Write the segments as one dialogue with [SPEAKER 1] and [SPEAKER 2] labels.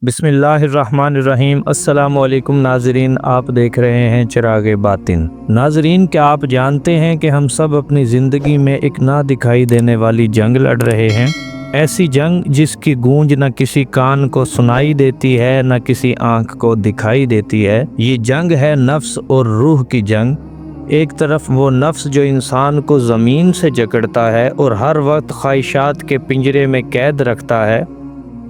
[SPEAKER 1] بسم اللہ الرحمن الرحیم۔ السلام علیکم ناظرین، آپ دیکھ رہے ہیں چراغ باطن۔ ناظرین، کیا آپ جانتے ہیں کہ ہم سب اپنی زندگی میں ایک نہ دکھائی دینے والی جنگ لڑ رہے ہیں؟ ایسی جنگ جس کی گونج نہ کسی کان کو سنائی دیتی ہے نہ کسی آنکھ کو دکھائی دیتی ہے۔ یہ جنگ ہے نفس اور روح کی جنگ۔ ایک طرف وہ نفس جو انسان کو زمین سے جکڑتا ہے اور ہر وقت خواہشات کے پنجرے میں قید رکھتا ہے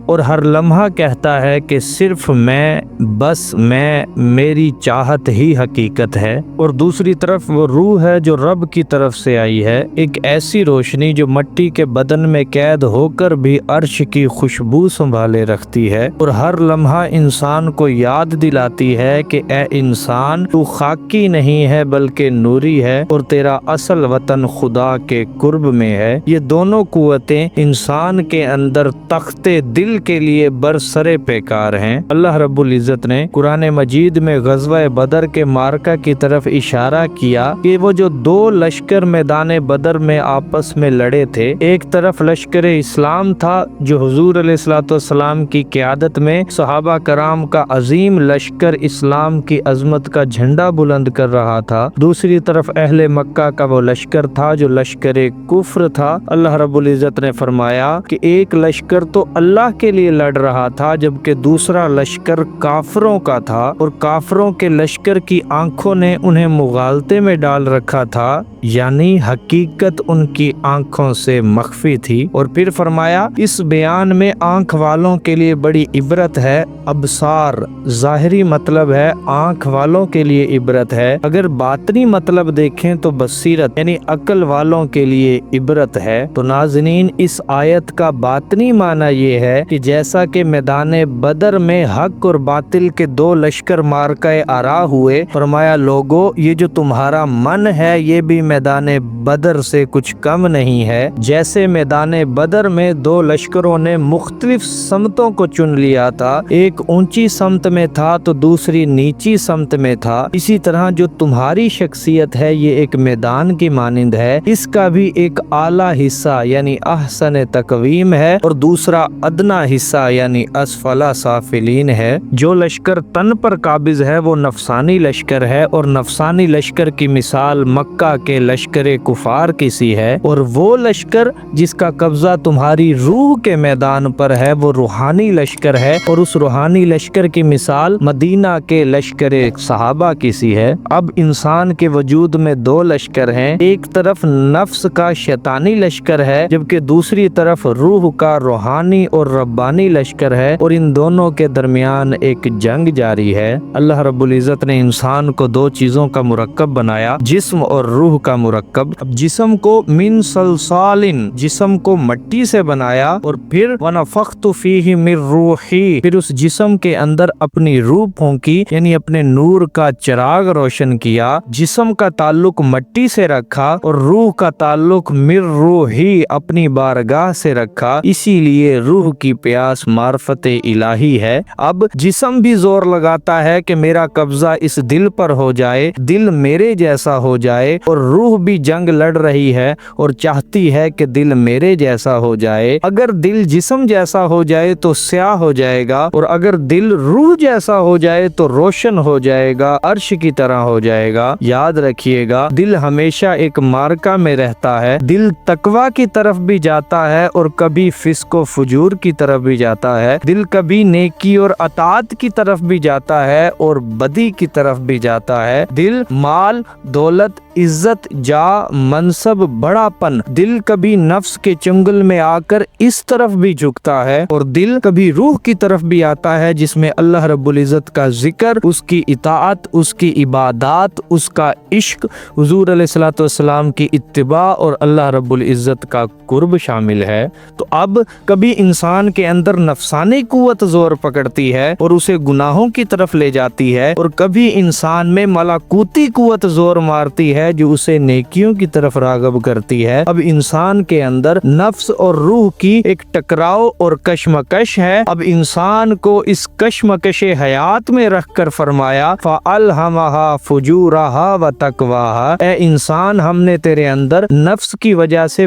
[SPEAKER 1] اور ہر لمحہ کہتا ہے کہ صرف میں، بس میں، میری چاہت ہی حقیقت ہے، اور دوسری طرف وہ روح ہے جو رب کی طرف سے آئی ہے، ایک ایسی روشنی جو مٹی کے بدن میں قید ہو کر بھی عرش کی خوشبو سنبھالے رکھتی ہے اور ہر لمحہ انسان کو یاد دلاتی ہے کہ اے انسان، تو خاکی نہیں ہے بلکہ نوری ہے اور تیرا اصل وطن خدا کے قرب میں ہے۔ یہ دونوں قوتیں انسان کے اندر تخت دل کے لیے برسرے پیکار ہیں۔ اللہ رب العزت نے قرآن مجید میں غزوہ بدر کے معرکہ کی طرف اشارہ کیا کہ وہ جو دو لشکر میدان بدر میں آپس میں لڑے تھے، ایک طرف لشکر اسلام تھا جو حضور علیہ الصلوۃ والسلام کی قیادت میں صحابہ کرام کا عظیم لشکر اسلام کی عظمت کا جھنڈا بلند کر رہا تھا، دوسری طرف اہل مکہ کا وہ لشکر تھا جو لشکر کفر تھا۔ اللہ رب العزت نے فرمایا کہ ایک لشکر تو اللہ کے لیے لڑ رہا تھا جبکہ دوسرا لشکر کافروں کا تھا، اور کافروں کے لشکر کی آنکھوں نے انہیں مغالطے میں ڈال رکھا تھا، یعنی حقیقت ان کی آنکھوں سے مخفی تھی۔ اور پھر فرمایا اس بیان میں آنکھ والوں کے لیے بڑی عبرت ہے۔ ابصار ظاہری مطلب ہے، آنکھ والوں کے لیے عبرت ہے، اگر باطنی مطلب دیکھیں تو بصیرت یعنی عقل والوں کے لیے عبرت ہے۔ تو ناظرین، اس آیت کا باطنی معنی یہ ہے کہ جیسا کہ میدان بدر میں حق اور باطل کے دو لشکر معرکہ آرا ہوئے، فرمایا لوگو یہ جو تمہارا من ہے یہ بھی میدان بدر سے کچھ کم نہیں ہے۔ جیسے میدان بدر میں دو لشکروں نے مختلف سمتوں کو چن لیا تھا، ایک اونچی سمت میں تھا تو دوسری نیچی سمت میں تھا، اسی طرح جو تمہاری شخصیت ہے یہ ایک میدان کی مانند ہے، اس کا بھی ایک اعلی حصہ یعنی احسن تقویم ہے اور دوسرا ادنا حصہ یعنی اسفل سافلین ہے۔ جو لشکر تن پر قابض ہے وہ نفسانی لشکر ہے، اور نفسانی لشکر کی مثال مکہ کے لشکر کفار کی سی ہے، اور وہ لشکر جس کا قبضہ تمہاری روح کے میدان پر ہے وہ روحانی لشکر ہے، اور اس روحانی لشکر کی مثال مدینہ کے لشکر صحابہ کی سی ہے۔ اب انسان کے وجود میں دو لشکر ہیں، ایک طرف نفس کا شیطانی لشکر ہے جبکہ دوسری طرف روح کا روحانی اور ربانی لشکر ہے، اور ان دونوں کے درمیان ایک جنگ جاری ہے۔ اللہ رب العزت نے انسان کو دو چیزوں کا مرکب بنایا، جسم اور روح کا مرکب۔ اب جسم کو من صلصال، جسم کو مٹی سے بنایا، اور پھر ونفخت فیہ من روحی، پھر اس جسم کے اندر اپنی روح پھونکی یعنی اپنے نور کا چراغ روشن کیا۔ جسم کا تعلق مٹی سے رکھا اور روح کا تعلق من روحی اپنی بارگاہ سے رکھا، اسی لیے روح کی پیاس معرفت الہی ہے۔ اب جسم بھی زور لگاتا ہے کہ میرا قبضہ اس دل پر ہو جائے، دل میرے جیسا ہو جائے، اور روح بھی جنگ لڑ رہی ہے اور چاہتی ہے کہ دل میرے جیسا ہو جائے۔ اگر دل جسم جیسا ہو جائے تو سیاہ ہو جائے گا، اور اگر دل روح جیسا ہو جائے تو روشن ہو جائے گا، عرش کی طرح ہو جائے گا۔ یاد رکھیے گا، دل ہمیشہ ایک معرکہ میں رہتا ہے، دل تقویٰ کی طرف بھی جاتا ہے اور کبھی فسق و فجور کی طرف بھی جاتا ہے، دل کبھی نیکی اور اطاعت کی طرف بھی جاتا ہے اور بدی کی طرف بھی جاتا ہے، دل مال، دولت، عزت، جاہ، منصب، بڑا پن، دل کبھی نفس کے چنگل میں آ کر اس طرف بھی جھکتا ہے، اور دل کبھی روح کی طرف بھی آتا ہے جس میں اللہ رب العزت کا ذکر، اس کی اطاعت، اس کی عبادات، اس کا عشق، حضور علیہ الصلوۃ والسلام کی اتباع اور اللہ رب العزت کا قرب شامل ہے۔ تو اب کبھی انسان کے اندر نفسانی قوت زور پکڑتی ہے اور اسے گناہوں کی طرف لے جاتی ہے، اور کبھی انسان میں ملکوتی قوت زور مارتی ہے جو اسے نیکیوں کی طرف راغب کرتی ہے۔ اب انسان کے اندر نفس اور روح کی ایک ٹکراؤ اور کشمکش ہے۔ اب انسان کو اس کشمکش حیات میں رکھ کر فرمایا فَأَلْهَمَهَا فُجُورَهَا وَتَقْوَاهَا، اے انسان ہم نے تیرے اندر نفس کی وجہ سے